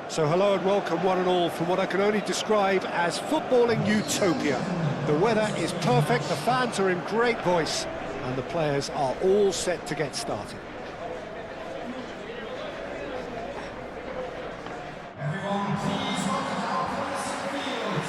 So hello and welcome one and all from what I can only describe as footballing utopia. The weather is perfect, the fans are in great voice, and the players are all set to get started. Everyone, please welcome our players to the field.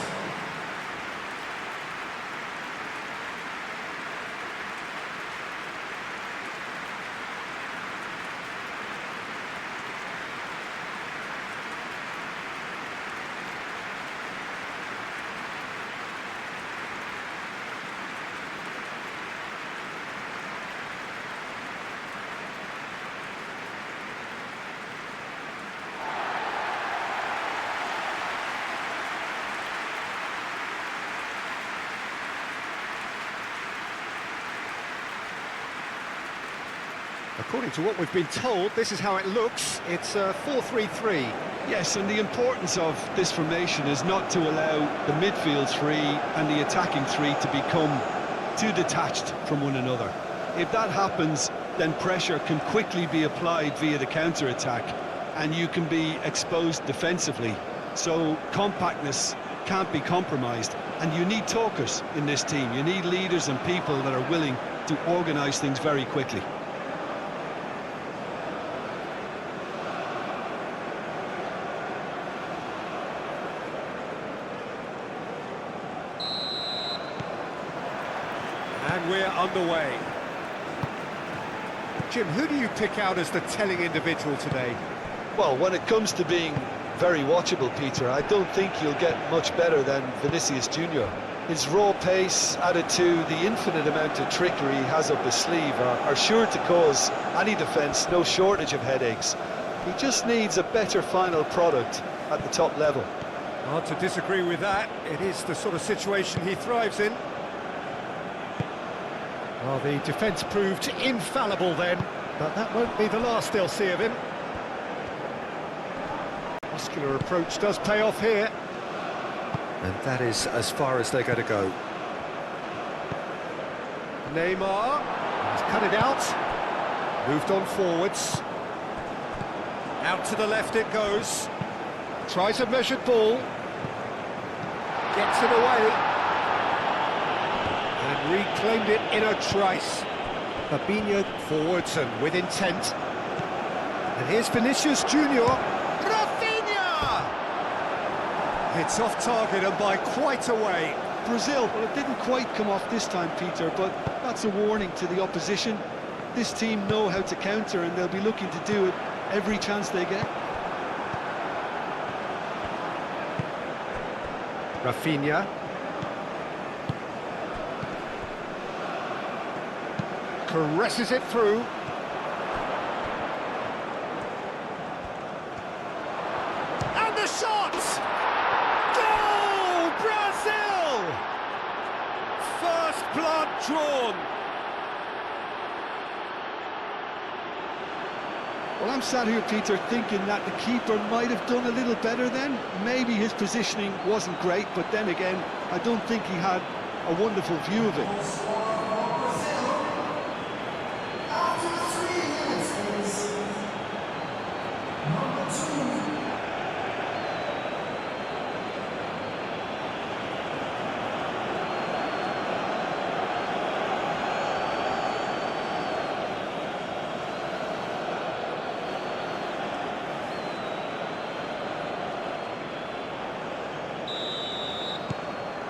According to what we've been told, this is how it looks. It's 4-3-3. Yes, and the importance of this formation is not to allow the midfield three and the attacking three to become too detached from one another. If that happens, then pressure can quickly be applied via the counter-attack, and you can be exposed defensively. So compactness can't be compromised, and you need talkers in this team. You need leaders and people that are willing to organise things very quickly. And we're underway. Jim, who do you pick out as the telling individual today? Well, when it comes to being very watchable, Peter, I don't think you'll get much better than Vinicius Jr. His raw pace, added to the infinite amount of trickery he has up his sleeve, are sure to cause any defence no shortage of headaches. He just needs a better final product at the top level. Hard to disagree with that. It is the sort of situation he thrives in. Well, the defence proved infallible then, but that won't be the last they'll see of him. Muscular approach does pay off here. And that is as far as they're going to go. Neymar has cut it out. Moved on forwards. Out to the left it goes. Tries a measured ball. Gets it away. And reclaimed it in a trice. Fabinho forwards and with intent. And here's Vinicius Jr. Rafinha! It's off target and by quite a way. Brazil, well, it didn't quite come off this time, Peter, but that's a warning to the opposition. This team know how to counter, and they'll be looking to do it every chance they get. Rafinha. Caresses it through. And the shot! Goal! Brazil! First blood drawn. Well, I'm sat here, Peter, thinking that the keeper might have done a little better then. Maybe his positioning wasn't great, but then again, I don't think he had a wonderful view of it.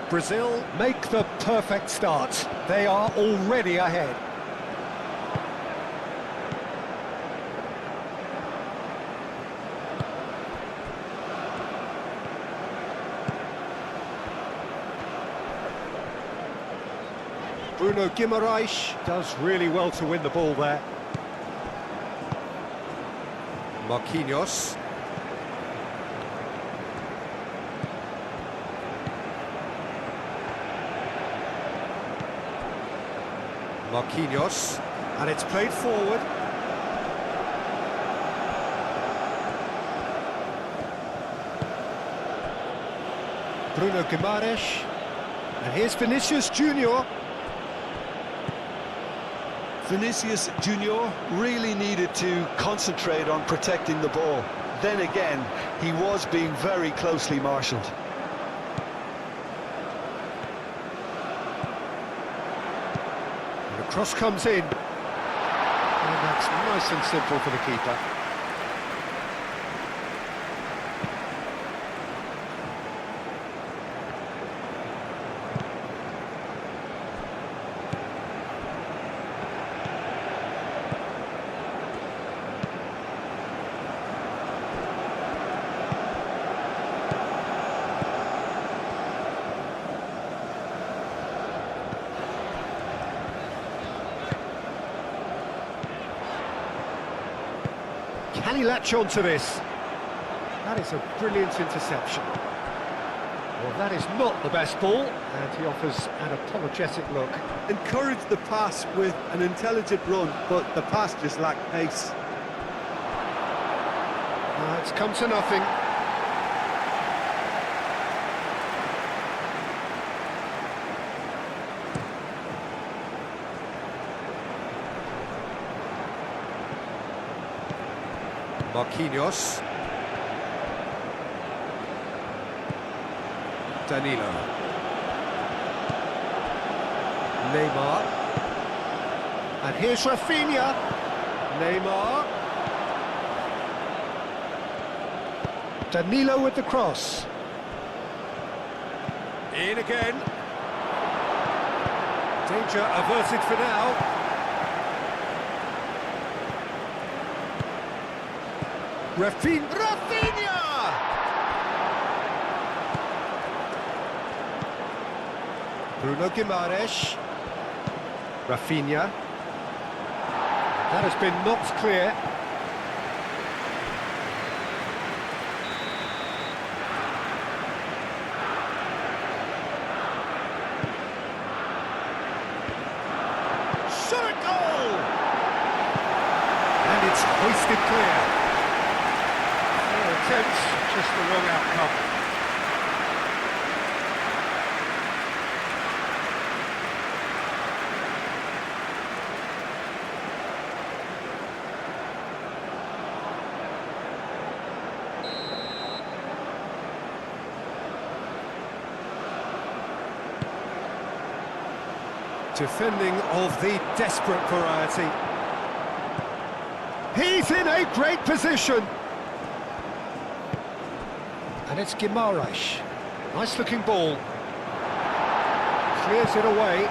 Brazil make the perfect start. They are already ahead. Bruno Guimaraes does really well to win the ball there. Marquinhos. Marquinhos, and it's played forward. Bruno Guimaraes, and here's Vinicius Jr. Vinicius Jr. really needed to concentrate on protecting the ball. then again, he was being very closely marshalled. The cross comes in. And that's nice and simple for the keeper. Can he latch on to this? That is a brilliant interception. Well, that is not the best ball, and he offers an apologetic look. Encouraged the pass with an intelligent run, but the pass just lacked pace. It's come to nothing. Marquinhos. Danilo. Neymar. And here's Rafinha. Neymar. Danilo with the cross. In again. Danger averted for now. Rafinha! Bruno Guimaraes. Rafinha. That has been knocked clear. Shot at goal! And it's hoisted clear. Attempts, just the wrong outcome. Defending of the desperate variety. He's in a great position. And it's Guimaraes. Nice looking ball. Clears it away.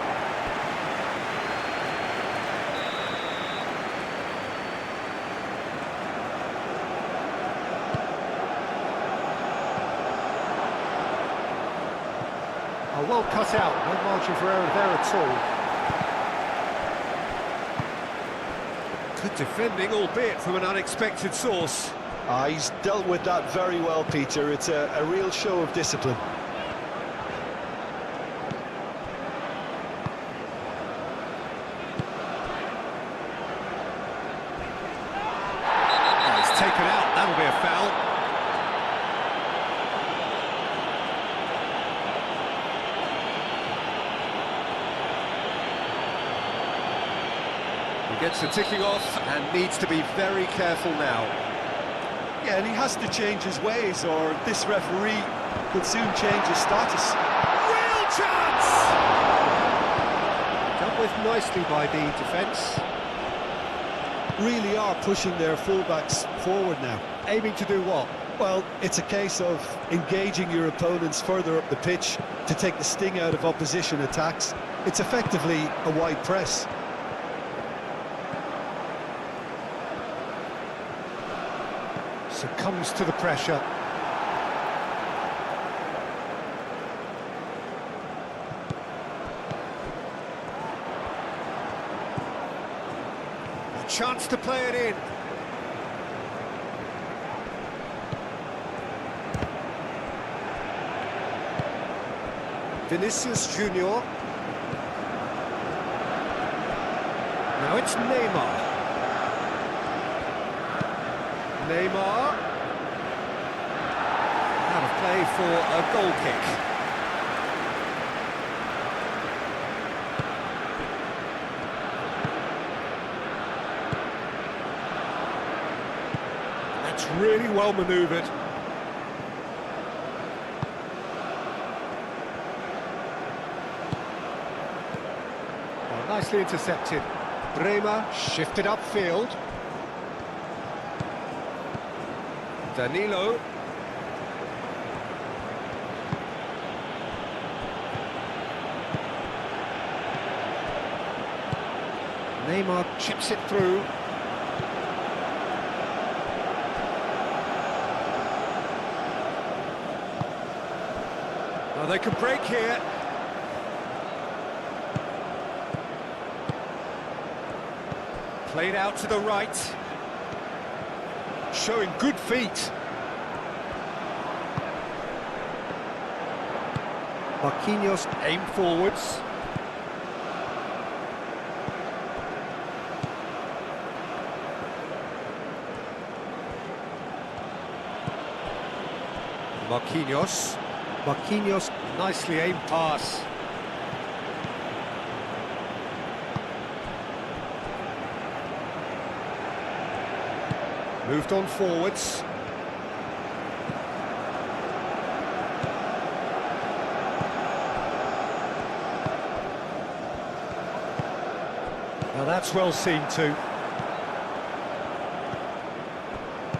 Well cut out, no margin for error there at all. Good defending, albeit from an unexpected source. He's dealt with that very well, Peter. It's a real show of discipline. He's taken out, that'll be a foul. He gets the ticking off and needs to be very careful now. Yeah, and he has to change his ways, or this referee could soon change his status. Real chance! Dealt with nicely by the defence. Really are pushing their fullbacks forward now. Aiming to do what? Well, it's a case of engaging your opponents further up the pitch to take the sting out of opposition attacks. It's effectively a wide press. Succumbs to the pressure. A chance to play it in. Vinicius Junior. Now it's Neymar. Neymar. Out of play for a goal kick. That's really well manoeuvred. Oh, nicely intercepted. Bremer shifted upfield. Danilo. Neymar chips it through. Oh, they could break here. Played out to the right. Showing good feet. Marquinhos aim forwards. Marquinhos, nicely aimed pass. Moved on forwards. Now that's well seen too.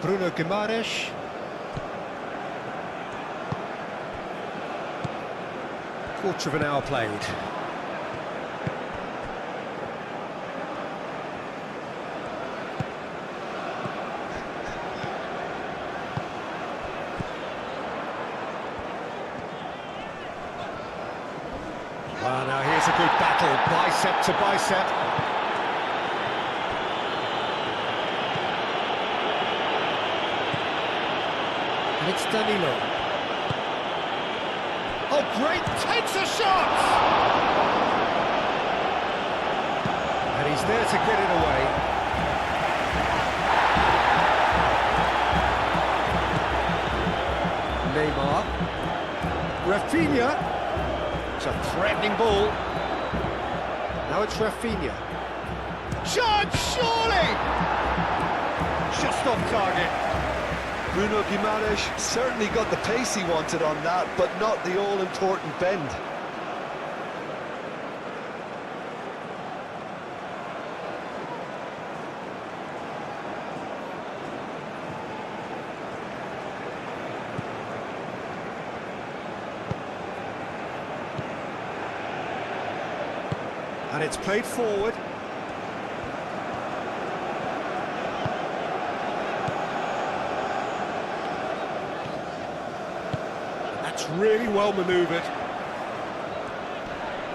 Bruno Guimaraes. Quarter of an hour played. Well, now here's a good battle, bicep to bicep. And it's Danilo. Oh, great, takes a shot! And he's there to get it away. Neymar. Rafinha. It's a threatening ball. Now it's Rafinha. Shot, surely! Just off target. Bruno Guimaraes certainly got the pace he wanted on that, but not the all-important bend. And it's played forward. Really well manoeuvred.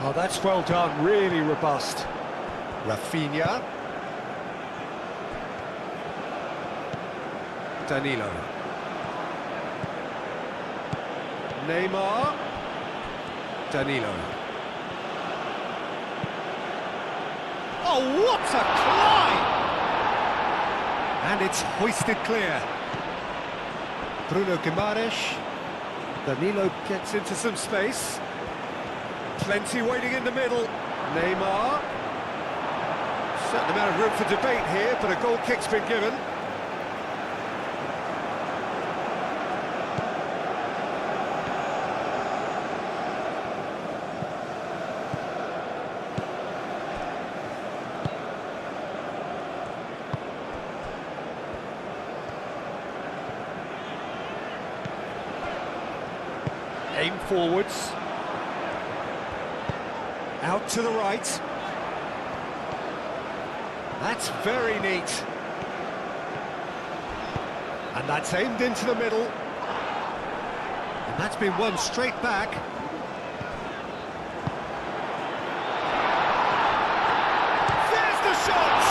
Oh, that's well done, really robust. Rafinha. Danilo. Neymar. Danilo. Oh, what a climb! And it's hoisted clear. Bruno Guimaraes. Danilo gets into some space. Plenty waiting in the middle. Neymar. Certain amount of room for debate here, but a goal kick's been given. Aim forwards. Out to the right. That's very neat. And that's aimed into the middle. And that's been won straight back. There's the shot!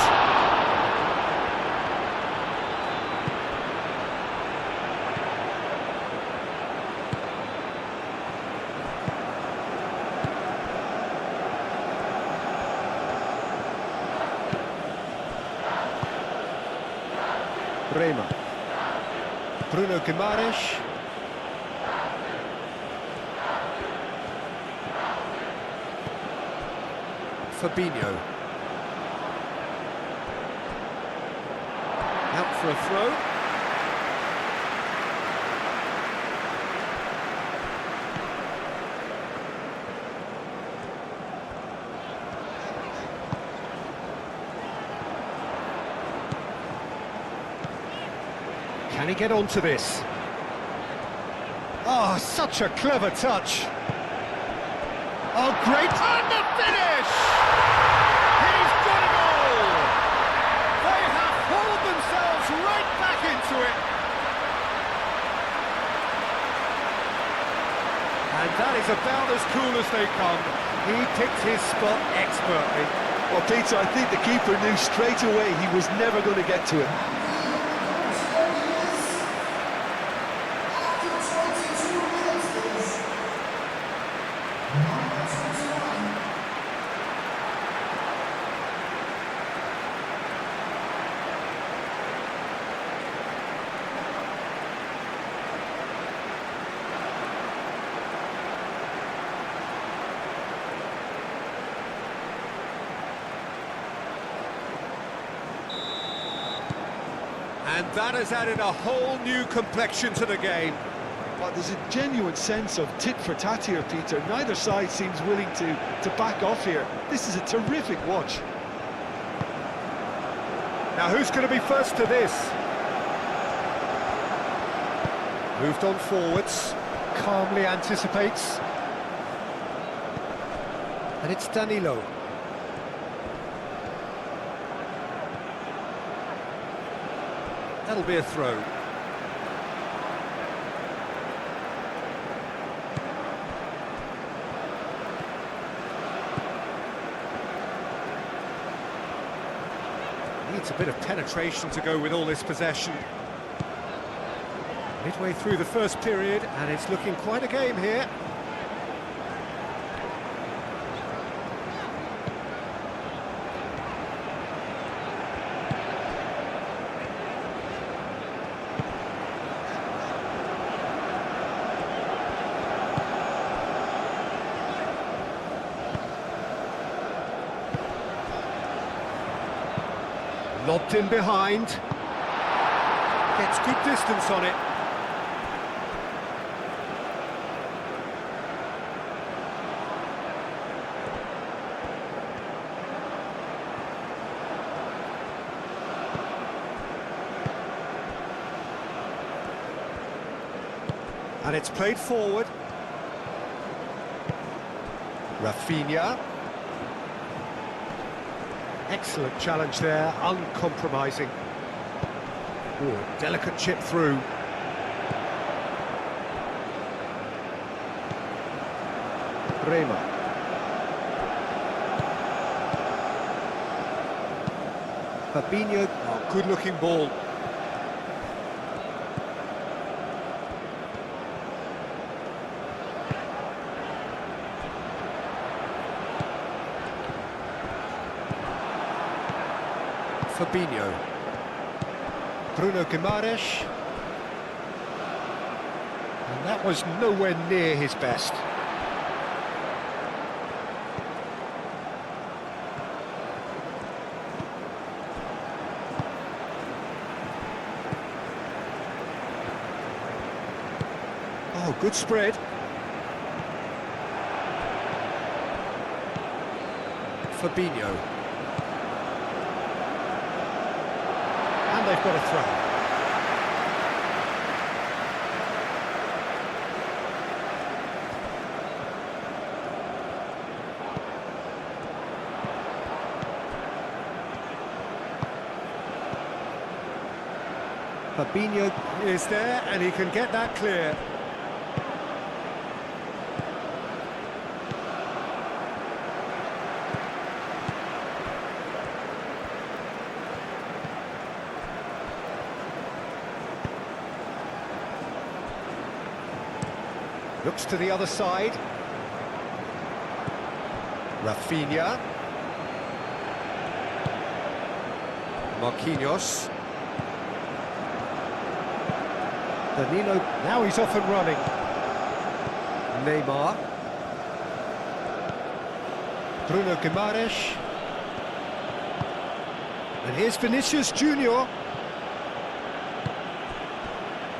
Bremer. Bruno Guimaraes. Fabinho. Out for a throw. Can he get onto this? Oh, such a clever touch. Oh, great. And the finish! He's got a goal! They have hauled themselves right back into it. And that is about as cool as they come. He picked his spot expertly. Well, Peter, I think the keeper knew straight away he was never going to get to it. And that has added a whole new complexion to the game. Well, there's a genuine sense of tit for tat here, Peter. Neither side seems willing to back off here. This is a terrific watch. Now who's going to be first to this? Moved on forwards, calmly anticipates. And it's Danilo. That'll be a throw. Needs a bit of penetration to go with all this possession. Midway through the first period, and it's looking quite a game here. Lobbed in behind. Gets good distance on it. And it's played forward. Rafinha. Excellent challenge there, uncompromising. Ooh, delicate chip through. Bremer. Fabinho, oh, good-looking ball. Fabinho. Bruno Guimaraes. And that was nowhere near his best. Oh, good spread. Fabinho. And they've got a throw. Fabinho is there, and he can get that clear. Looks to the other side. Rafinha. Marquinhos. Danilo, now he's off and running. Neymar. Bruno Guimaraes. And here's Vinicius Junior.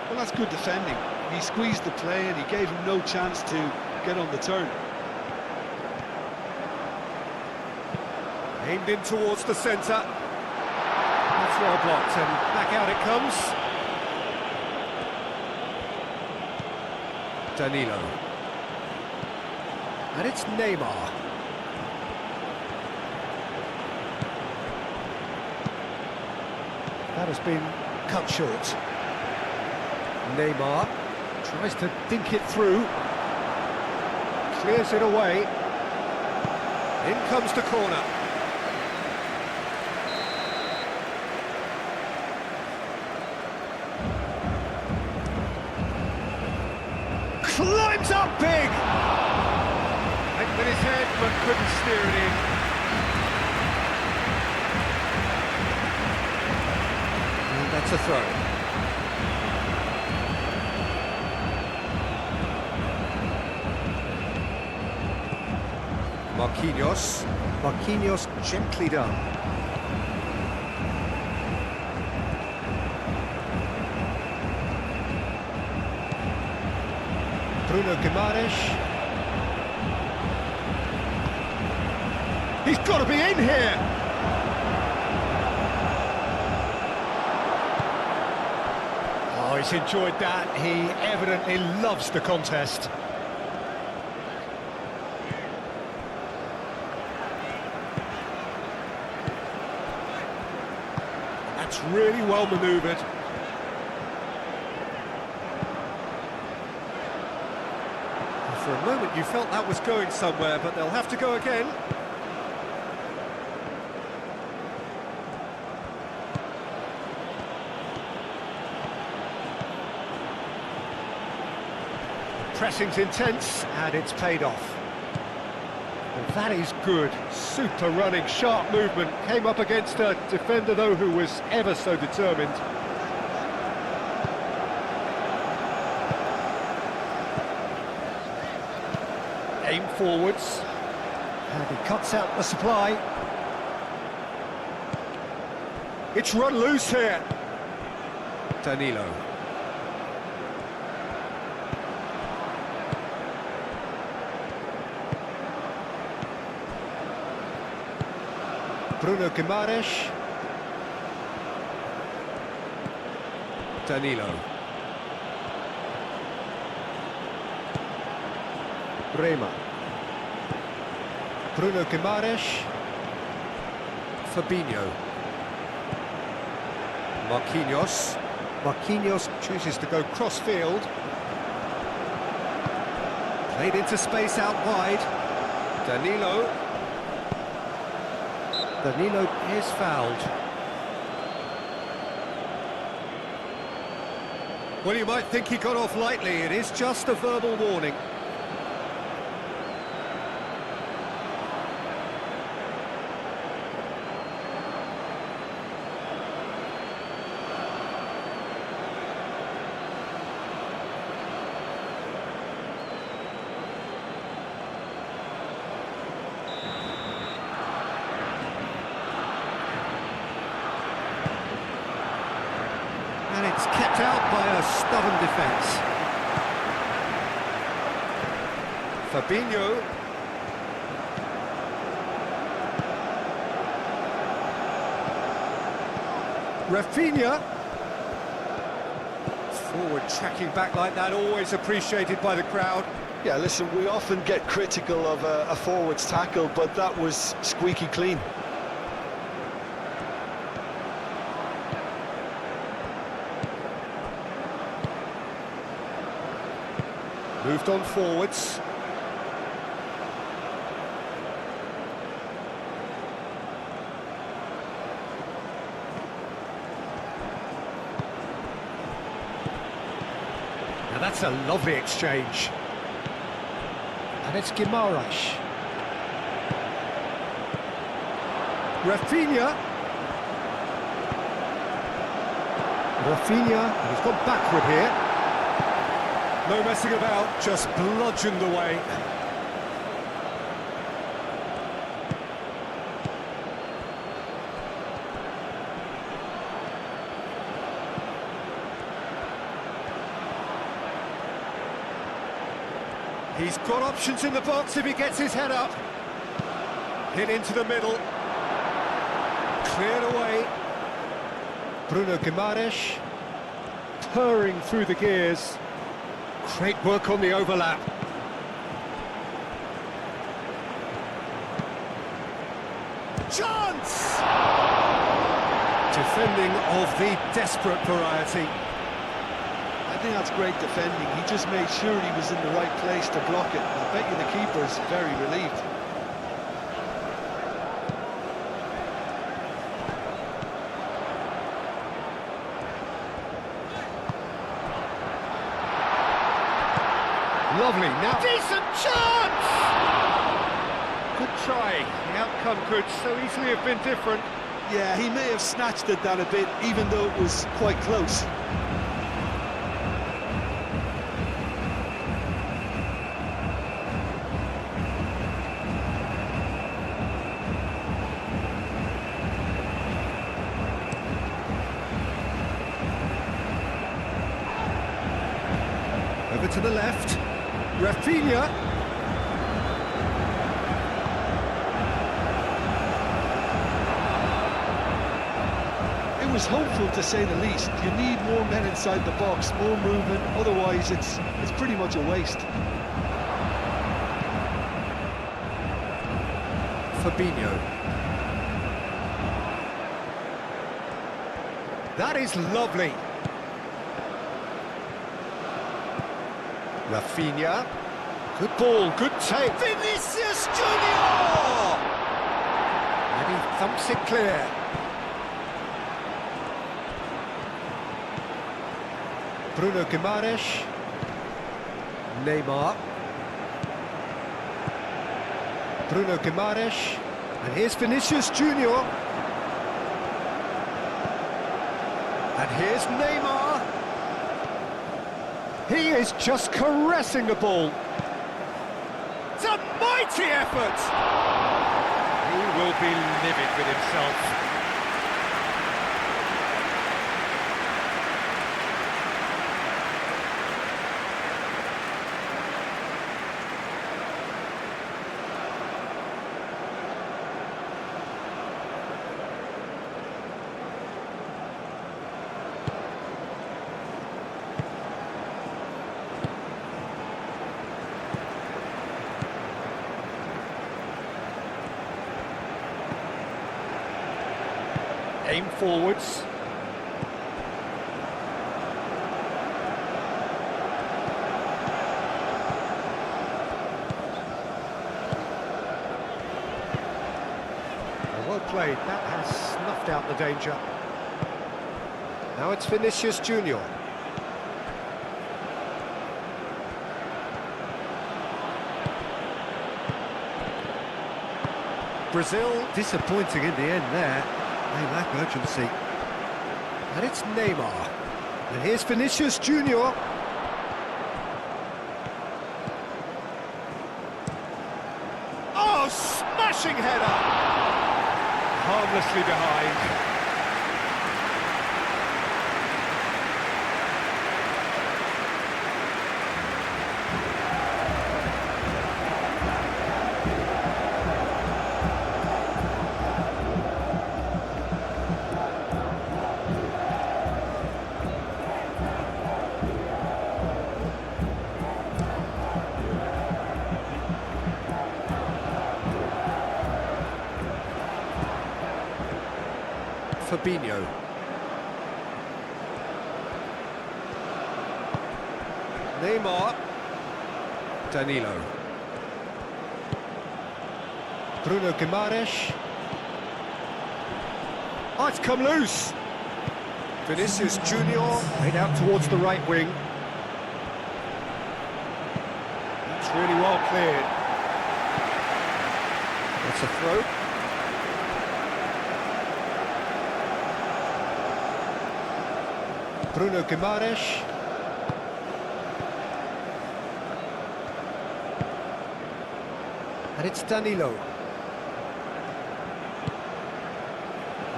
Well, that's good defending. He squeezed the play and he gave him no chance to get on the turn. Aimed in towards the centre. That's well blocked, and back out it comes. Danilo. And it's Neymar. That has been cut short. Neymar tries to dink it through. Clears it away. In comes the corner. Climbs up big! Went with his head, but couldn't steer it in. And that's a throw. Marquinhos gently done. Bruno Guimaraes. He's got to be in here! Oh, he's enjoyed that. He evidently loves the contest. That's really well manoeuvred. For a moment you felt that was going somewhere, but they'll have to go again. The pressing's intense, and it's paid off. And that is good. Super running, sharp movement. Came up against a defender, though, who was ever so determined. Aim forwards, and he cuts out the supply. It's run loose here. Danilo. Bruno Guimaraes. Danilo. Bremer. Bruno Guimaraes. Fabinho. Marquinhos. Marquinhos chooses to go cross-field. Played into space out wide. Danilo. Danilo is fouled. Well, you might think he got off lightly. It is just a verbal warning. And it's kept out by a stubborn defence. Fabinho. Rafinha. Forward tracking back like that, always appreciated by the crowd. Yeah, listen, we often get critical of a forward's tackle, but that was squeaky clean. Moved on forwards. Now that's a lovely exchange. And it's Guimaraes. Rafinha. Rafinha, he's gone backward here. No messing about, just bludgeoned away. He's got options in the box if he gets his head up. Hit into the middle. Cleared away. Bruno Guimaraes purring through the gears. Great work on the overlap. Chance! Defending of the desperate variety. I think that's great defending. He just made sure he was in the right place to block it. I bet you the keeper's very relieved. Lovely, now decent chance! Good try, the outcome could so easily have been different. Yeah, he may have snatched at that a bit, even though it was quite close. Over to the left, Rafinha. It was hopeful, to say the least. You need more men inside the box, more movement, otherwise it's pretty much a waste. Fabinho. That is lovely. Rafinha. Good ball, good take. Vinicius Junior! And he thumps it clear. Bruno Guimaraes. Neymar. Bruno Guimaraes. And here's Vinicius Junior. And here's Neymar. He is just caressing the ball. It's a mighty effort! He will be livid with himself. Aim forwards. Well played, that has snuffed out the danger. Now it's Vinicius Junior. Brazil disappointing in the end there. They lack urgency. And it's Neymar. And here's Vinicius Junior. Oh, smashing header! Harmlessly behind. Fabinho. Neymar. Danilo. Bruno Guimaraes. Oh, it's come loose. Vinicius Junior made out towards the right wing. It's really well cleared. That's a throw. Bruno Guimaraes. And it's Danilo.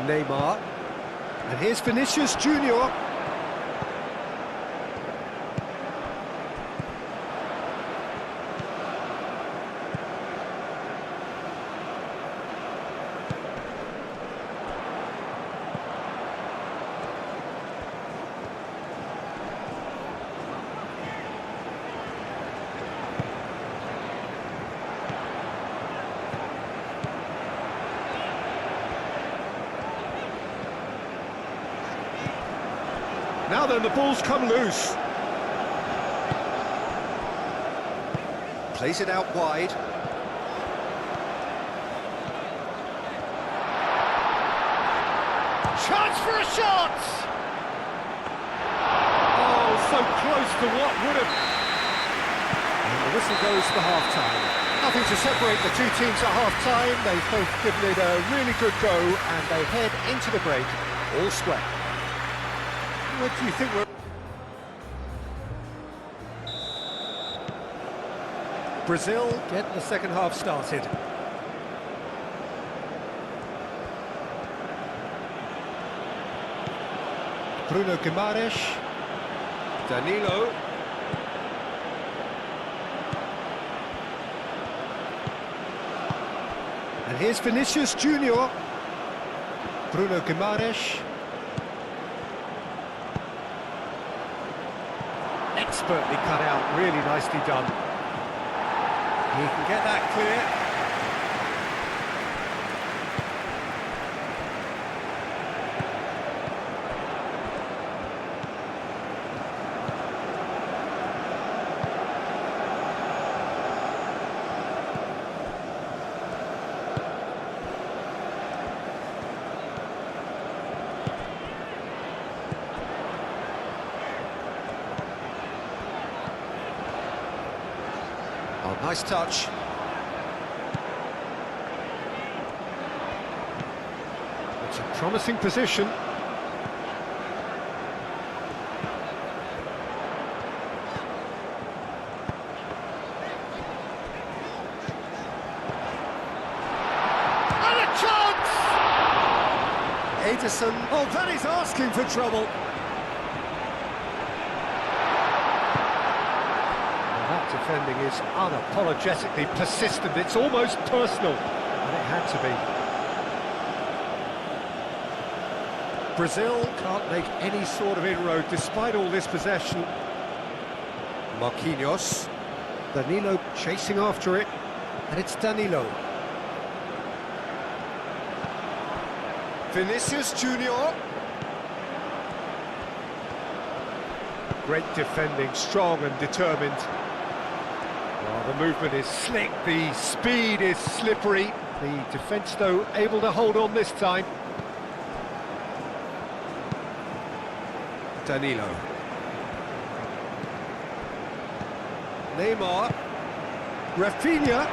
Neymar. And here's Vinicius Junior. Now then, the ball's come loose. Plays it out wide. Chance for a shot! Oh, so close to what would have... And the whistle goes for half-time. Nothing to separate the two teams at half-time. They've both given it a really good go, and they head into the break all square. What do you think we're... Brazil get the second half started. Bruno Guimaraes, Danilo. And here's Vinicius Junior. Bruno Guimaraes. Expertly cut out, really nicely done. He can get that clear. Oh, nice touch. It's a promising position. And a chance! Ederson, oh, that is asking for trouble. That defending is unapologetically persistent. It's almost personal, and it had to be. Brazil can't make any sort of inroad despite all this possession. Marquinhos. Danilo chasing after it, and it's Danilo. Vinicius Junior. Great defending, strong and determined. Well, the movement is slick, the speed is slippery. The defence, though, able to hold on this time. Danilo. Neymar. Rafinha.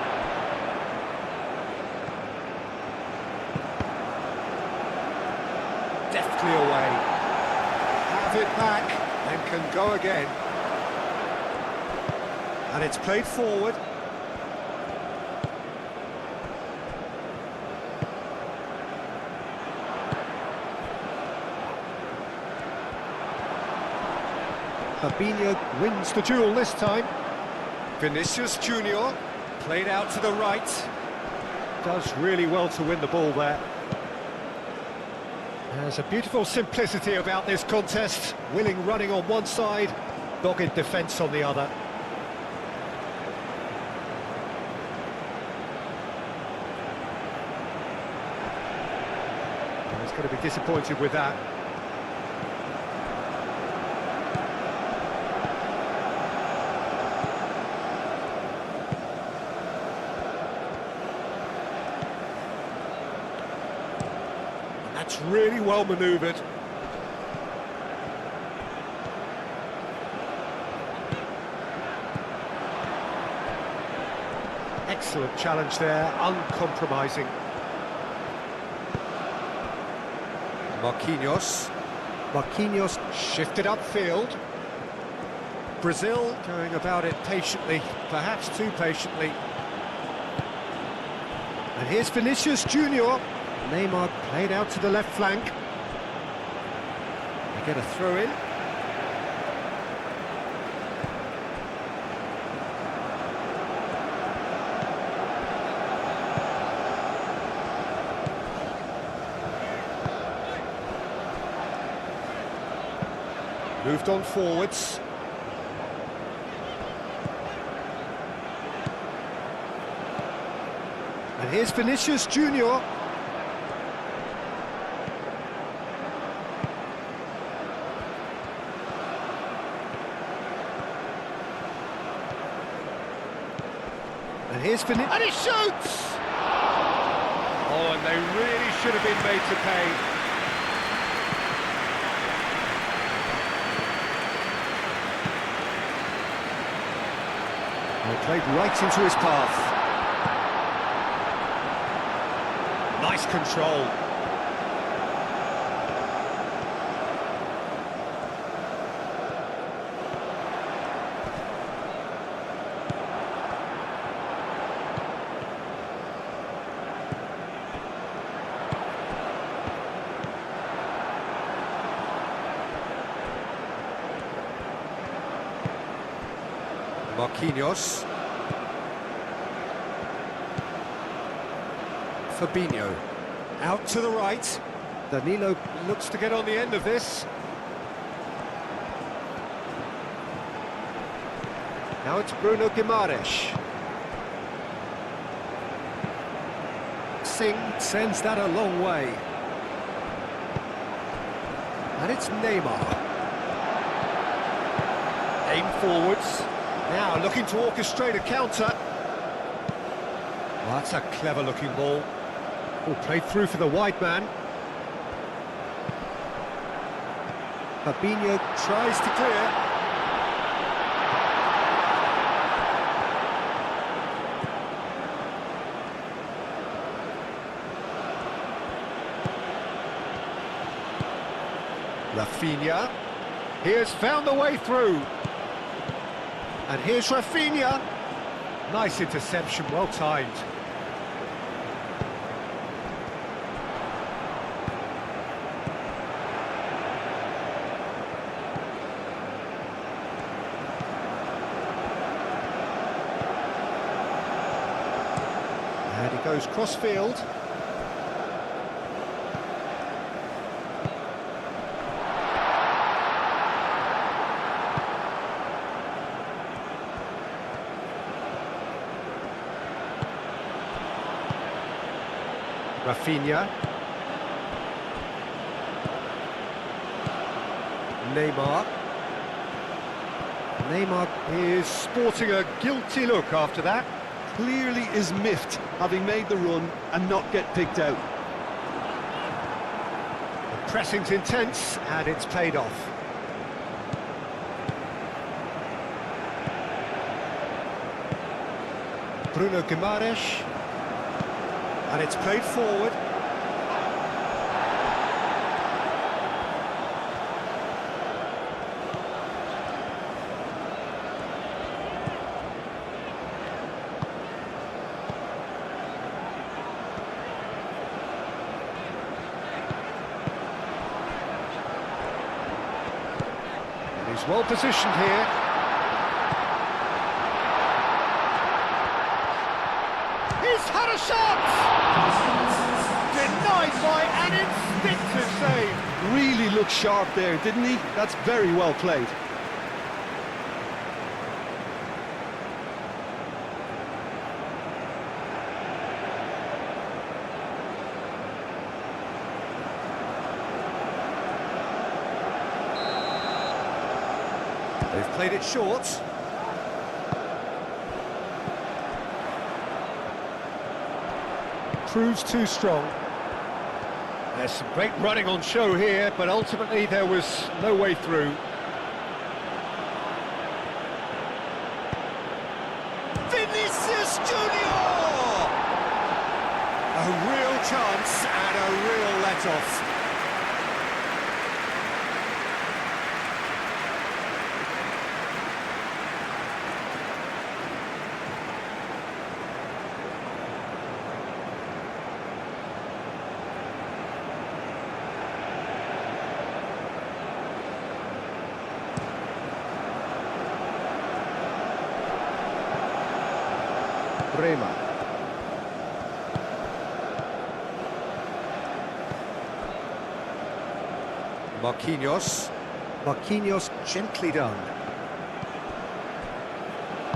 Deftly away. Have it back and can go again. And it's played forward. Fabinho wins the duel this time. Vinicius Junior, played out to the right. Does really well to win the ball there. There's a beautiful simplicity about this contest. Willing running on one side, dogged defence on the other. He's going to be disappointed with that. That's really well manoeuvred. Excellent challenge there, uncompromising. Marquinhos. Marquinhos shifted upfield. Brazil going about it patiently, perhaps too patiently. And here's Vinicius Junior. Neymar played out to the left flank. They get a throw in. Moved on forwards. And here's Vinicius Junior. And here's and he shoots! Oh, and they really should have been made to pay. Well, played right into his path. Nice control. Marquinhos. Fabinho. Out to the right. Danilo looks to get on the end of this. Now it's Bruno Guimaraes. Singh sends that a long way. And it's Neymar. Aim forwards. Now looking to orchestrate a counter. Well, that's a clever-looking ball. Oh, played through for the wide man. Fabinho tries to clear. Rafinha. He has found the way through. And here's Rafinha. Nice interception, well timed. And he goes cross-field. Rafinha. Neymar. Neymar is sporting a guilty look after that. Clearly is miffed, having made the run and not get picked out. The pressing's intense, and it's paid off. Bruno Guimaraes. And it's played forward. And he's well positioned here. He's had a shot! Denied by an instinctive save. Really looked sharp there, didn't he? That's very well played. They've played it short. Proves too strong. There's some great running on show here, but ultimately there was no way through. Vinicius Junior! A real chance and a real let-off. Bremer. Marquinhos. Marquinhos gently done.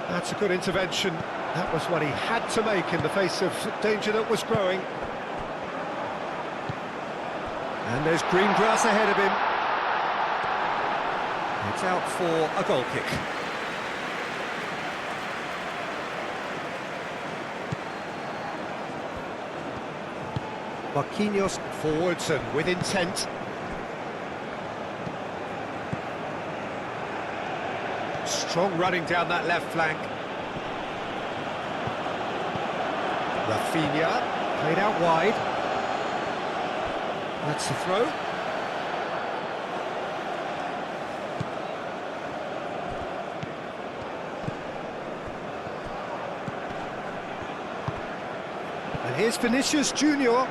That's a good intervention. That was what he had to make in the face of danger that was growing. And there's green grass ahead of him. It's out for a goal kick. Marquinhos forwards and with intent. Strong running down that left flank. Rafinha, played out wide. That's the throw. And here's Vinicius Junior.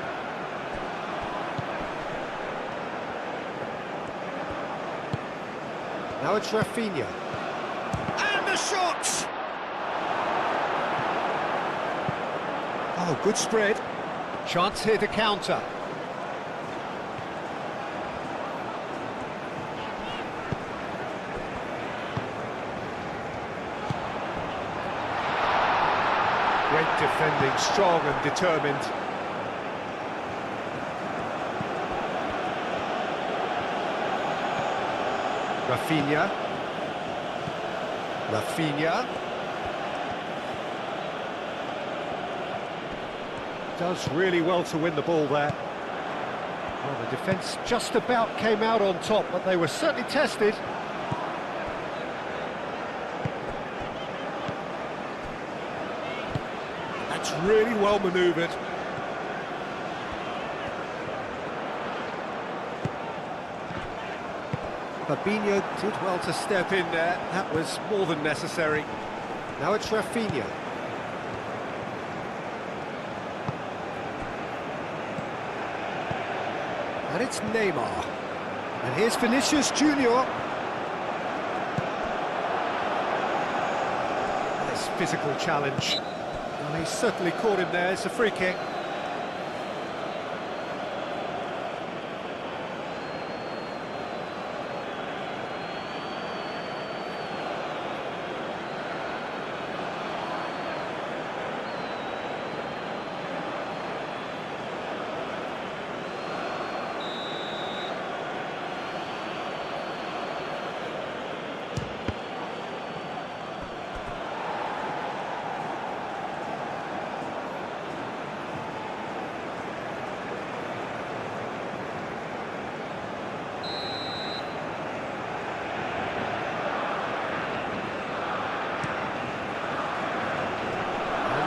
Now it's Rafinha. And the shot! Oh, good spread. Chance here to counter. Great defending, strong and determined. Rafinha. Rafinha. Does really well to win the ball there. Well, the defence just about came out on top, but they were certainly tested. That's really well manoeuvred. Fabinho did well to step in there. That was more than necessary. Now it's Rafinha. And it's Neymar. And here's Vinicius Junior. Nice physical challenge. Well, he certainly caught him there. It's a free kick.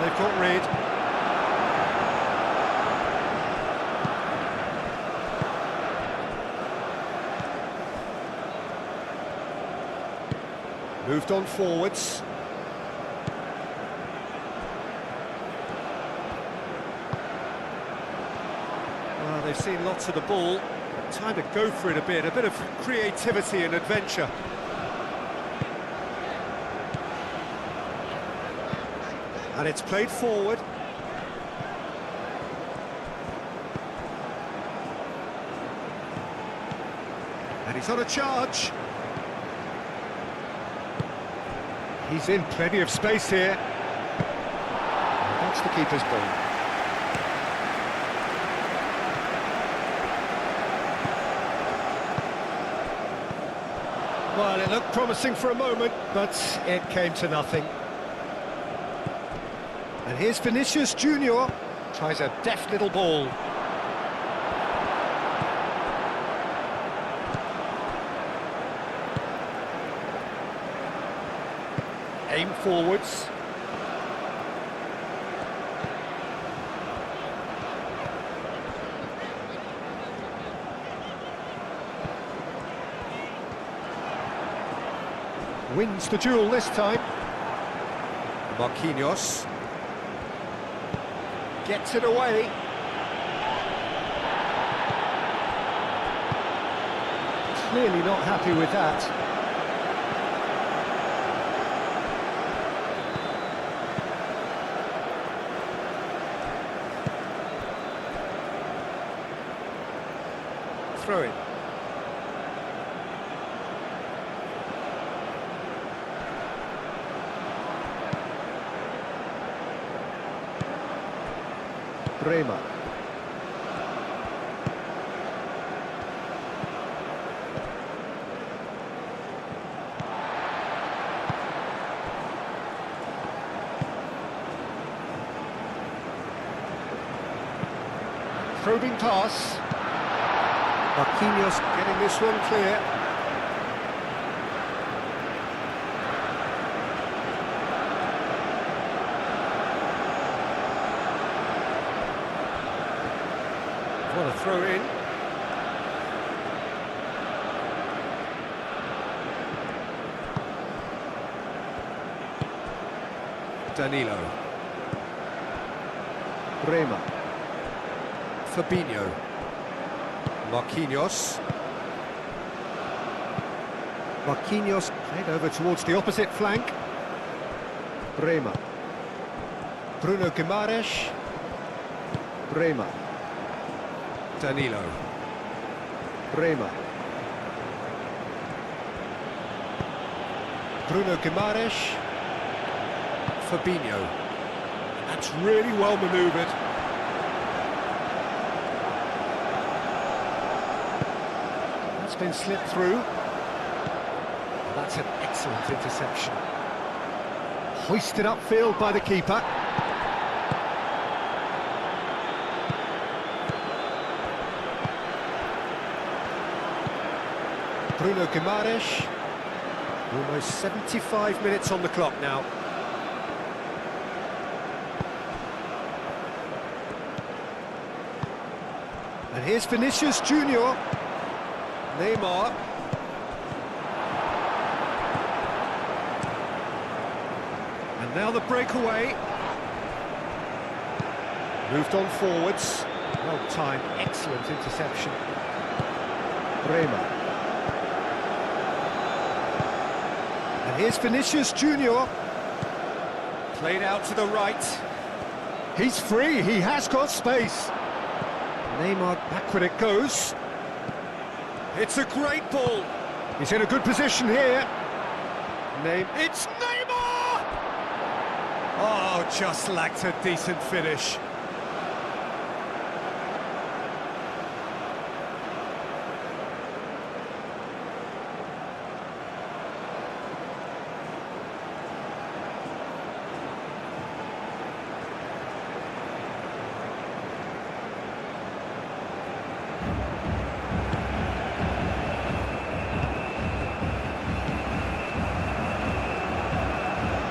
They've got rid. Moved on forwards. Well, they've seen lots of the ball. Time to go for it a bit of creativity and adventure. And it's played forward. And he's on a charge. He's in plenty of space here. And that's the keeper's ball. Well, it looked promising for a moment, but it came to nothing. And here's Vinicius Junior, tries a deft little ball. Aim forwards. Wins the duel this time. Marquinhos. Gets it away. Clearly not happy with that. Throw it. Bremer. Probing pass. Marquinhos getting this one clear. What a throw in. Danilo. Bremer. Fabinho. Marquinhos. Marquinhos played over towards the opposite flank. Bremer. Bruno Guimaraes. Bremer. Danilo. Bremer. Bruno Guimaraes. Fabinho. That's really well manoeuvred. That's been slipped through. That's an excellent interception. Hoisted upfield by the keeper. Bruno Guimaraes. Almost 75 minutes on the clock now. And here's Vinicius Junior. Neymar. And now the breakaway. Moved on forwards. Well timed, excellent interception. Bremer. And here's Vinicius Junior. Played out to the right. He's free, he has got space. Neymar, back when it goes. It's a great ball. He's in a good position here. It's Neymar! Oh, just lacked a decent finish.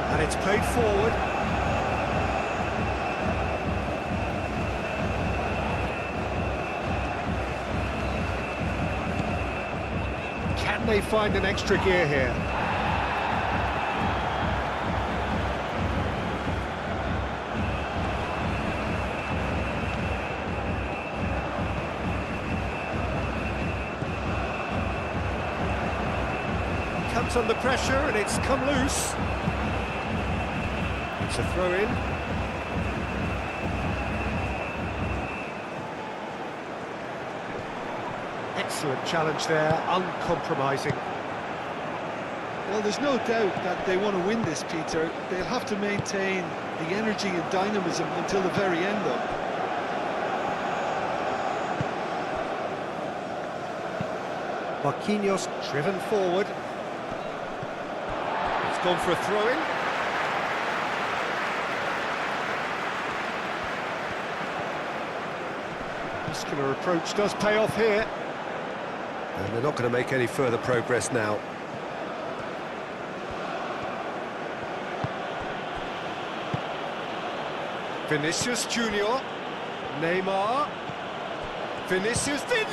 And it's played forward. Can they find an extra gear here? Comes under pressure and it's come loose. It's a throw-in. Excellent challenge there, uncompromising. Well, there's no doubt that they want to win this, Peter. They'll have to maintain the energy and dynamism until the very end, though. Marquinhos driven forward. It's gone for a throw-in. Muscular approach does pay off here. And they're not going to make any further progress now. Vinicius Junior. Neymar. Vinicius Junior!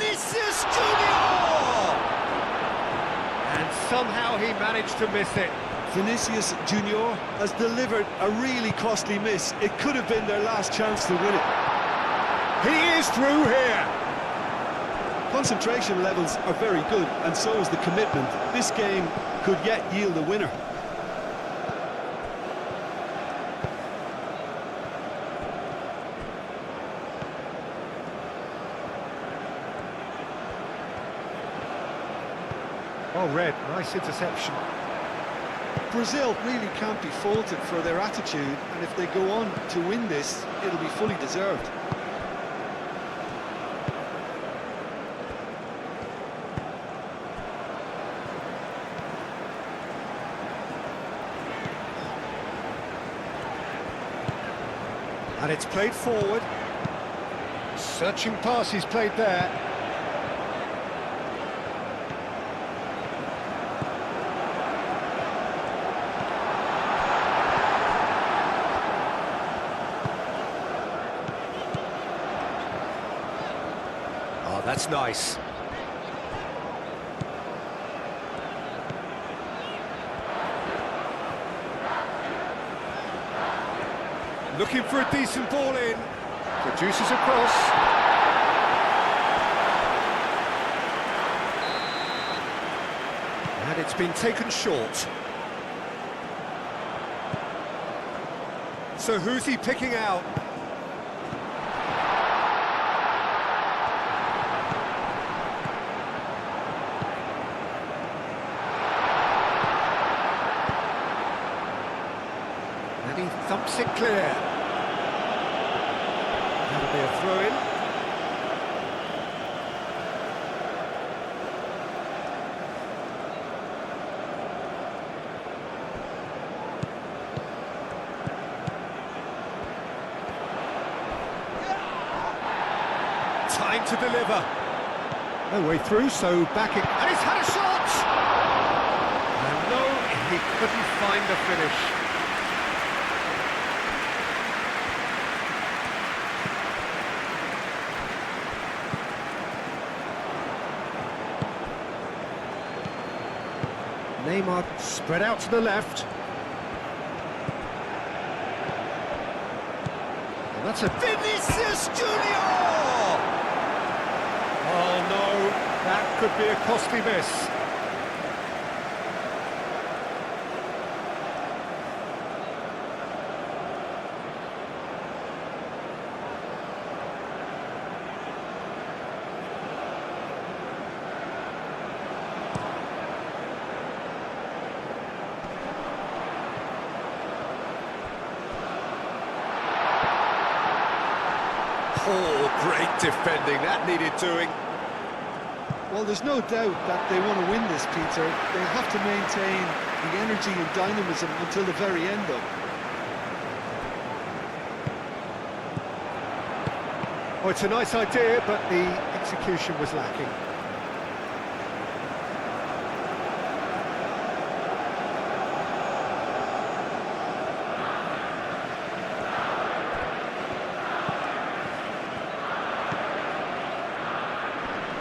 And somehow he managed to miss it. Vinicius Junior has delivered a really costly miss. It could have been their last chance to win it. He is through here. Concentration levels are very good, and so is the commitment. This game could yet yield a winner. Well read, nice interception. Brazil really can't be faulted for their attitude, and if they go on to win this, it'll be fully deserved. And it's played forward. Searching pass he's played there. Oh, that's nice. Looking for a decent ball in. Produces a cross. And it's been taken short. So who's he picking out? And he thumps it clear. That'll be a throw-in. Time to deliver. No way through, so back it... And he's had a shot! And no, he couldn't find the finish. Neymar spread out to the left. And that's a Vinicius Junior! Oh no, that could be a costly miss. Oh, great defending, that needed doing. Well, there's no doubt that they want to win this, Peter. They have to maintain the energy and dynamism until the very end, though. Oh, it's a nice idea, but the execution was lacking.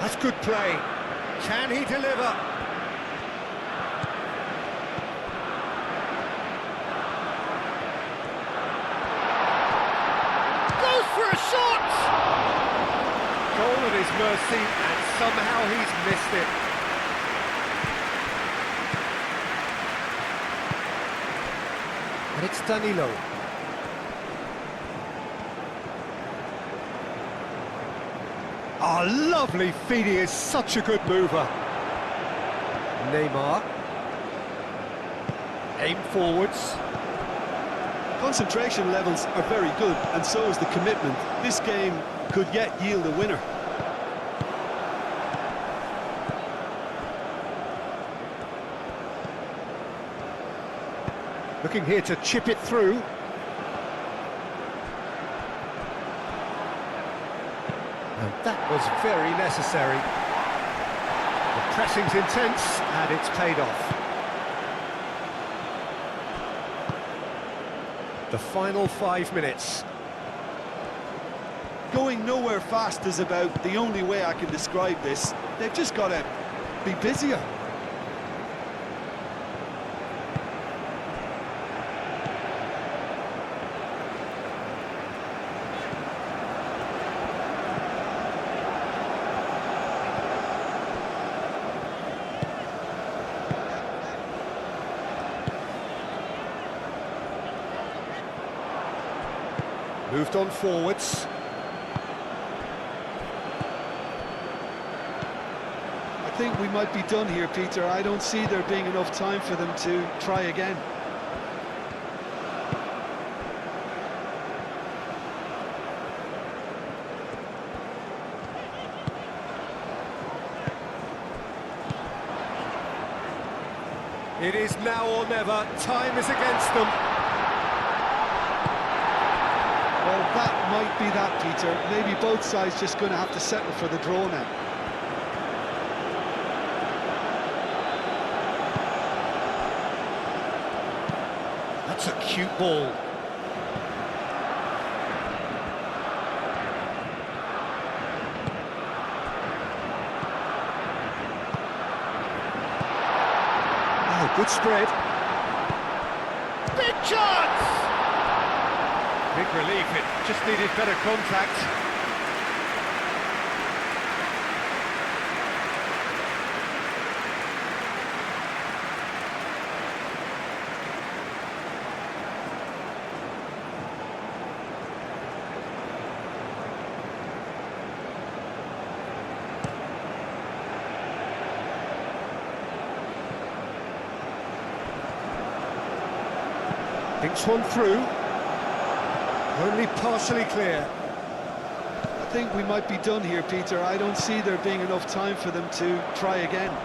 That's good play. Can he deliver? Goes for a shot! Goal at his mercy, and somehow he's missed it. And it's Danilo. Oh, lovely feed, he is such a good mover. Neymar. Aim forwards. Concentration levels are very good, and so is the commitment. This game could yet yield a winner. Looking here to chip it through. And that was very necessary. The pressing's intense, and it's paid off. The final 5 minutes. Going nowhere fast is about the only way I can describe this. They've just got to be busier. Moved on forwards. I think we might be done here, Peter. I don't see there being enough time for them to try again. It is now or never. Time is against them. Well, that might be that, Peter. Maybe both sides just going to have to settle for the draw now. That's a cute ball. Oh, good spread. Big chance! Big relief, it just needed better contact. Thinks one through. Only partially clear. I think we might be done here, Peter. I don't see there being enough time for them to try again.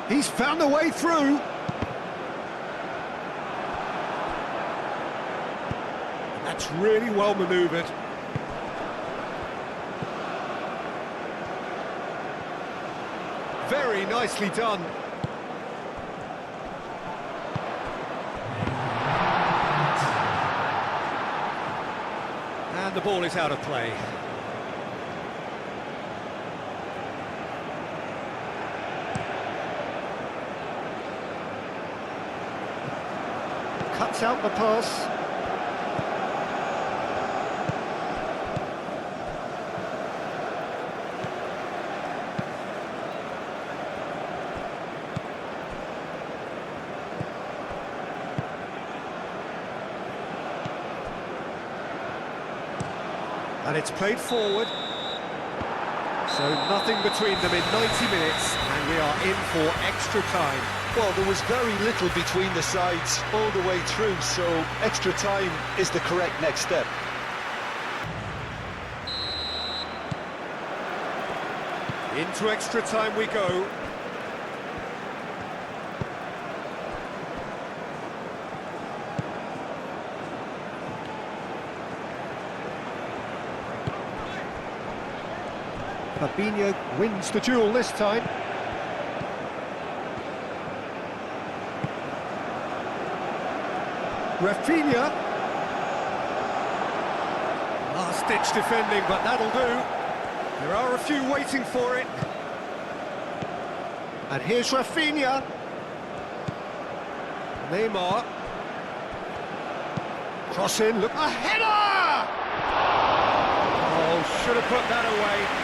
He's found a way through. That's really well manoeuvred. Very nicely done. And the ball is out of play. Cuts out the pass. And it's played forward. So nothing between them in 90 minutes, and we are in for extra time. Well, there was very little between the sides all the way through, so extra time is the correct next step. Into extra time we go. Fabinho wins the duel this time. Rafinha. Last-ditch defending, but that'll do. There are a few waiting for it. And here's Rafinha. Neymar. Cross in, look, a header! Oh, should have put that away.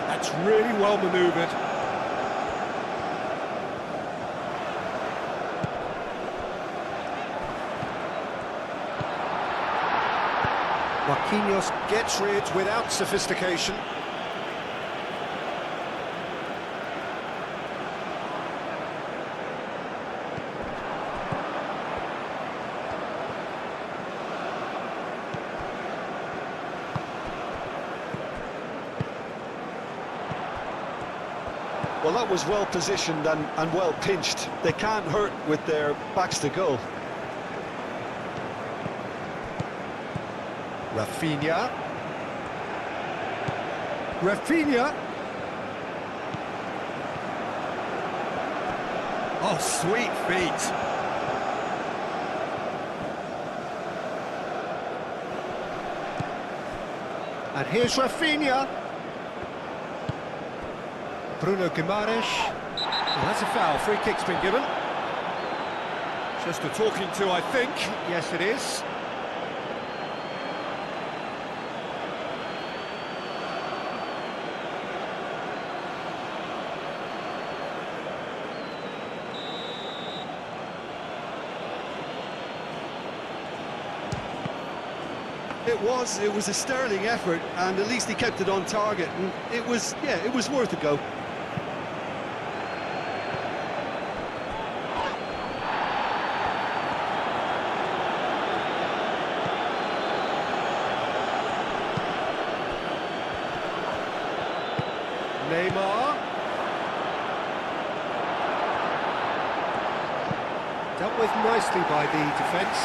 That's really well manoeuvred. Marquinhos gets rid without sophistication. Well, that was well positioned and well pinched. They can't hurt with their backs to goal. Rafinha. Rafinha. Oh, sweet feet. And here's Rafinha. Bruno Guimaraes. Well, that's a foul. Free kick's been given. Just a talking to, I think. Yes, it is. It was a sterling effort, and at least he kept it on target, and it was worth a go. Neymar. Dealt with nicely by the defence.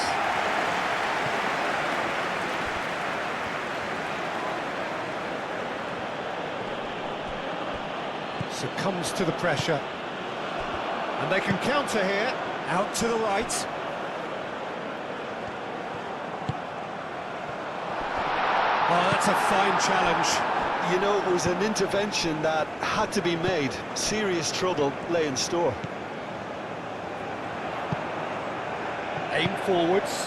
Succumbs to the pressure. And they can counter here. Out to the right. Oh, that's a fine challenge. You know, it was an intervention that had to be made. Serious trouble lay in store. Aim forwards.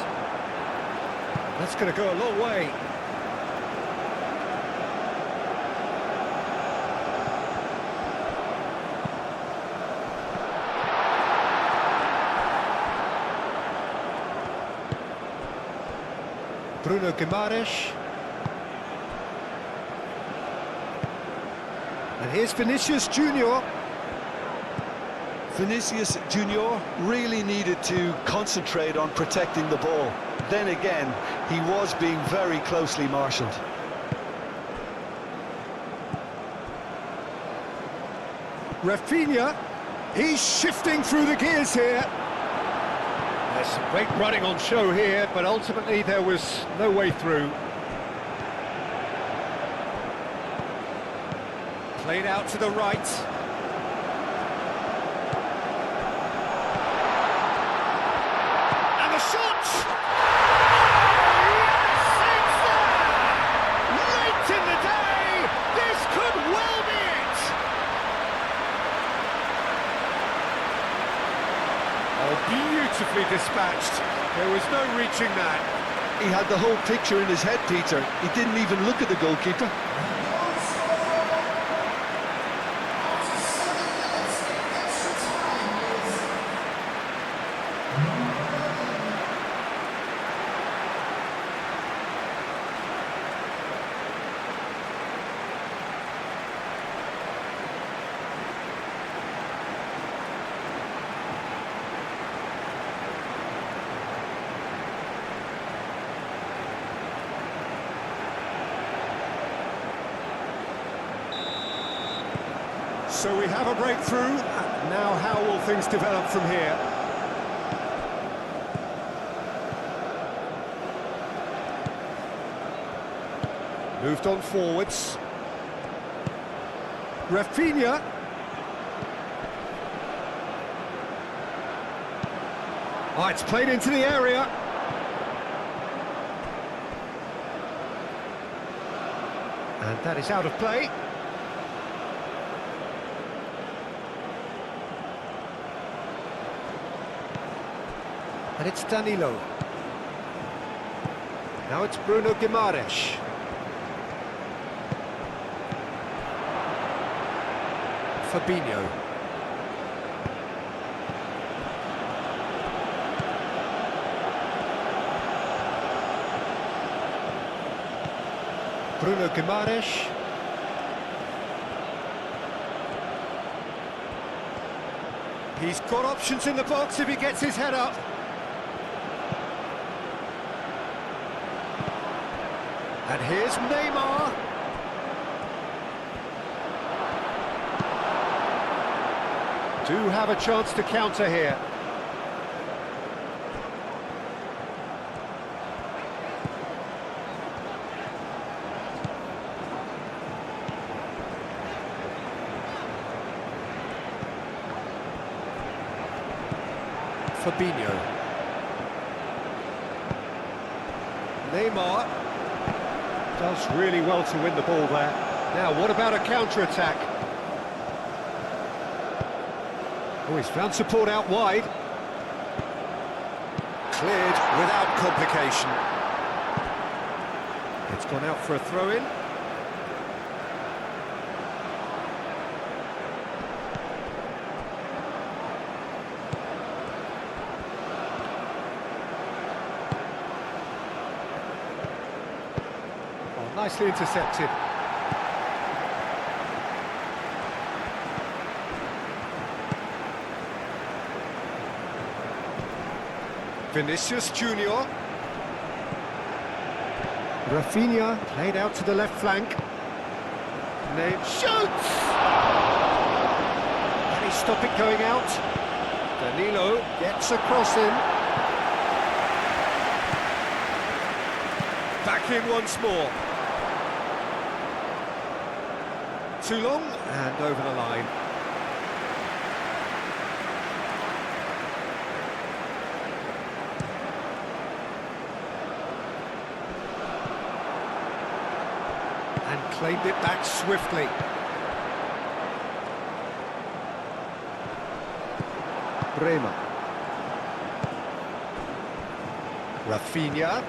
That's going to go a long way. Bruno Guimaraes. And here's Vinicius Junior. Vinicius Junior really needed to concentrate on protecting the ball. Then again, he was being very closely marshalled. Rafinha, he's shifting through the gears here. There's some great running on show here, but ultimately there was no way through. Played out to the right. And the shot! Oh, yes, it's there! Late in the day, this could well be it! Oh, beautifully dispatched. There was no reaching that. He had the whole picture in his head, Peter. He didn't even look at the goalkeeper. So we have a breakthrough. Now how will things develop from here? Moved on forwards. Rafinha. Oh, it's played into the area. And that is out of play. And it's Danilo. Now it's Bruno Guimaraes. Fabinho. Bruno Guimaraes. He's got options in the box if he gets his head up. And here's Neymar. Do have a chance to counter here. Fabinho. Neymar. Does really well to win the ball there. Now, what about a counter-attack? Oh, he's found support out wide. Cleared without complication. It's gone out for a throw-in. Nicely intercepted. Vinicius Junior. Rafinha played out to the left flank. Name shoots! Can he stop it going out? Danilo gets across him. Back in once more. Too long and over the line. And claimed it back swiftly. Bremer. Rafinha.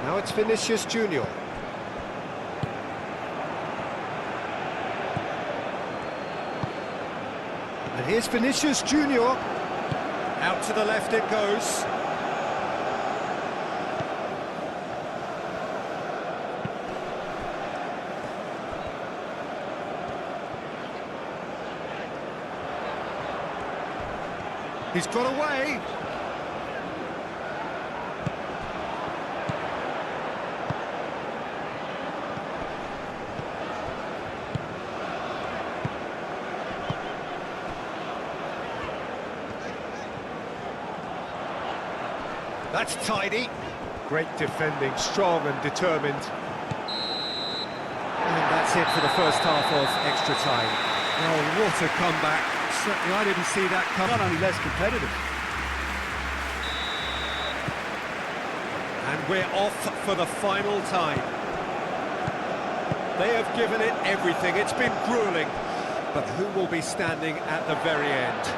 Now it's Vinicius Junior. And here's Vinicius Junior. Out to the left it goes. He's got away. That's tidy. Great defending, strong and determined. And that's it for the first half of extra time. Oh, what a comeback. Certainly I didn't see that come. Not only less competitive. And we're off for the final time. They have given it everything. It's been grueling. But who will be standing at the very end?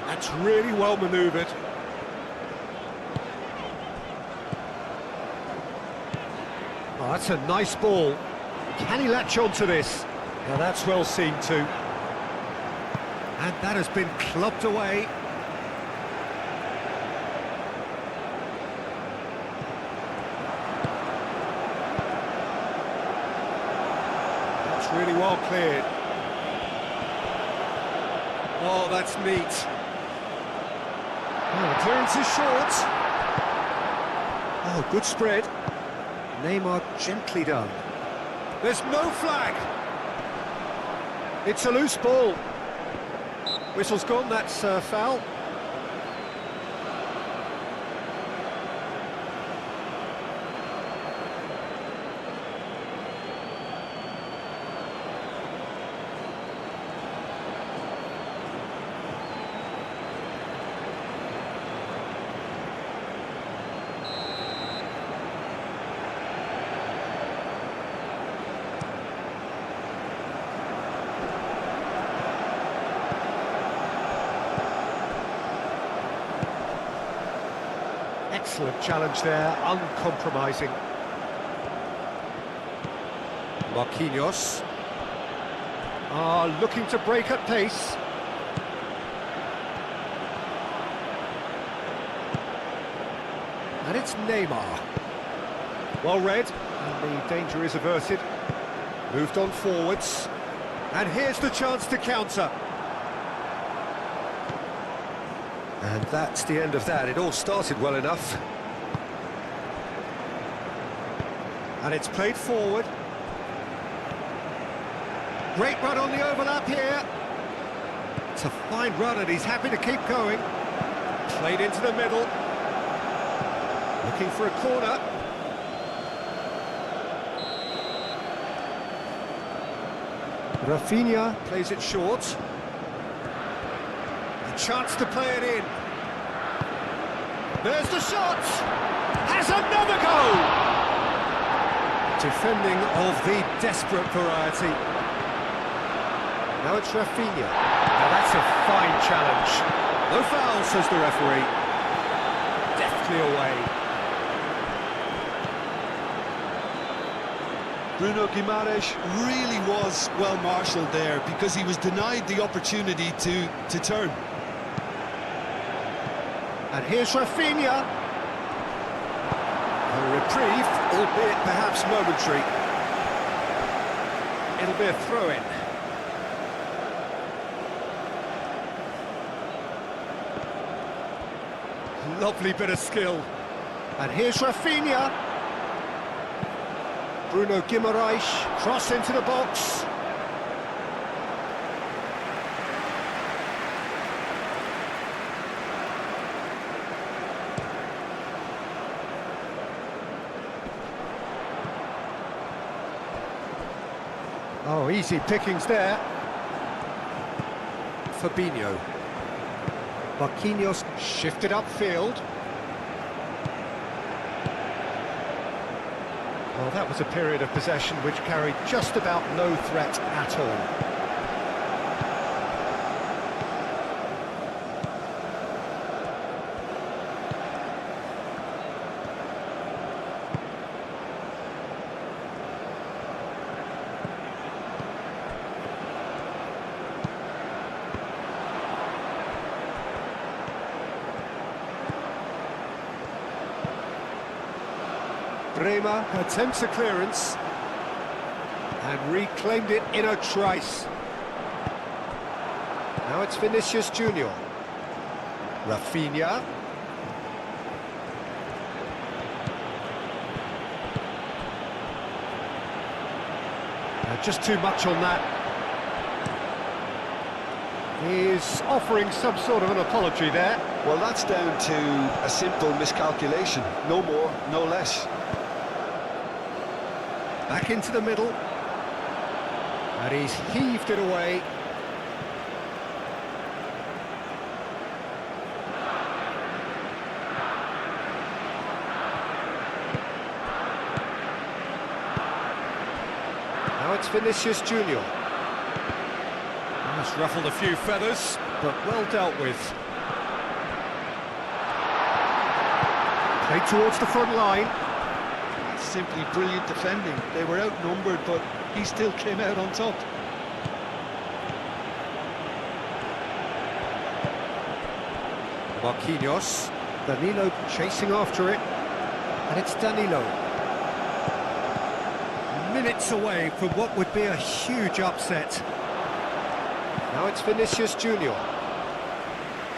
That's really well manoeuvred. Oh, that's a nice ball. Can he latch on to this? Now that's well seen too. And that has been clubbed away. That's really well cleared. Oh, that's neat. Oh, clearance is short. Oh, good spread. Neymar gently done. There's no flag. It's a loose ball. Whistle's gone, that's foul. Excellent challenge there, uncompromising. Marquinhos. Looking to break at pace. And it's Neymar. Well read, and the danger is averted. Moved on forwards. And here's the chance to counter. And that's the end of that. It all started well enough. And it's played forward. Great run on the overlap here. It's a fine run and he's happy to keep going. Played into the middle. Looking for a corner. Rafinha plays it short. A chance to play it in. There's the shot! Has another goal! Defending of the desperate variety. Now it's Rafinha. Now that's a fine challenge. No foul, says the referee. safely away. Bruno Guimaraes really was well marshalled there because he was denied the opportunity to turn. And here's Rafinha. A reprieve, albeit perhaps momentary. It'll be a throw-in. Lovely bit of skill. And here's Rafinha. Bruno Guimaraes, cross into the box. Oh, easy pickings there. Fabinho. Marquinhos shifted upfield. Well, that was a period of possession which carried just about no threat at all. Bremer attempts a clearance and reclaimed it in a trice. Now it's Vinicius Junior. Rafinha. Just too much on that. He's offering some sort of an apology there. Well, that's down to a simple miscalculation. No more, no less. Back into the middle. And he's heaved it away. Now it's Vinicius Junior. Just ruffled a few feathers, but well dealt with. Played towards the front line. Simply brilliant defending. They were outnumbered, but he still came out on top. Marquinhos. Danilo chasing after it. And it's Danilo. Minutes away from what would be a huge upset. Now it's Vinicius Junior.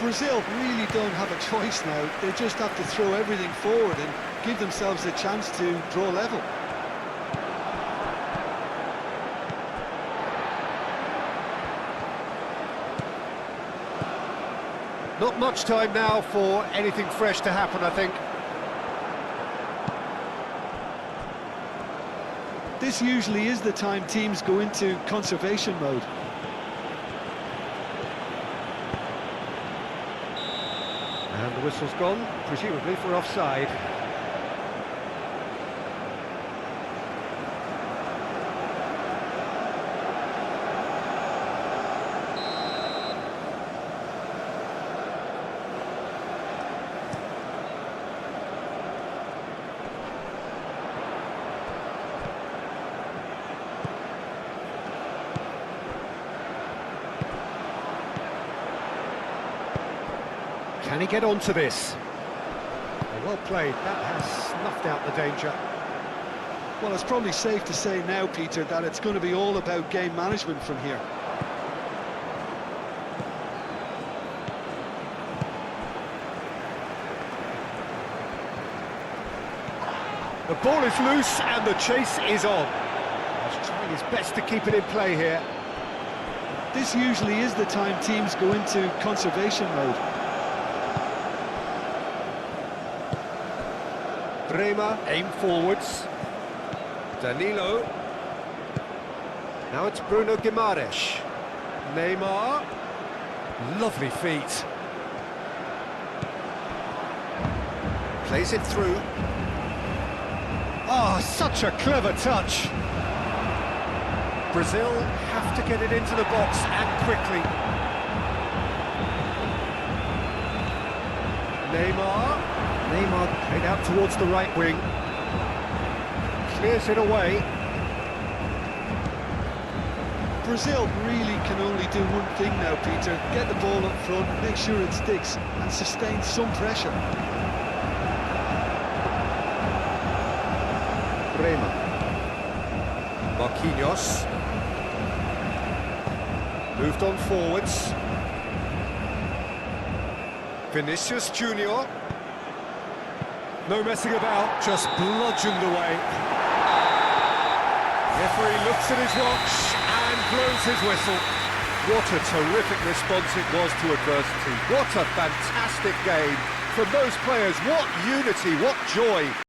Brazil really don't have a choice now. They just have to throw everything forward and give themselves a chance to draw level. Not much time now for anything fresh to happen, I think. This usually is the time teams go into conservation mode. And the whistle's gone, presumably for offside. Can he get onto this? Well played, that has snuffed out the danger. Well, it's probably safe to say now, Peter, that it's going to be all about game management from here. The ball is loose and the chase is on. He's trying his best to keep it in play here. This usually is the time teams go into conservation mode. Bremer aim forwards. Danilo. Now it's Bruno Guimaraes. Neymar. Lovely feet. Plays it through. Oh, such a clever touch. Brazil have to get it into the box and quickly. Neymar. Neymar played out towards the right wing. Clears it away. Brazil really can only do one thing now, Peter. Get the ball up front, make sure it sticks, and sustain some pressure. Bremer. Marquinhos. Moved on forwards. Vinicius Junior. No messing about, just bludgeoned away. Referee looks at his watch and blows his whistle. What a terrific response it was to adversity. What a fantastic game from those players. What unity, what joy.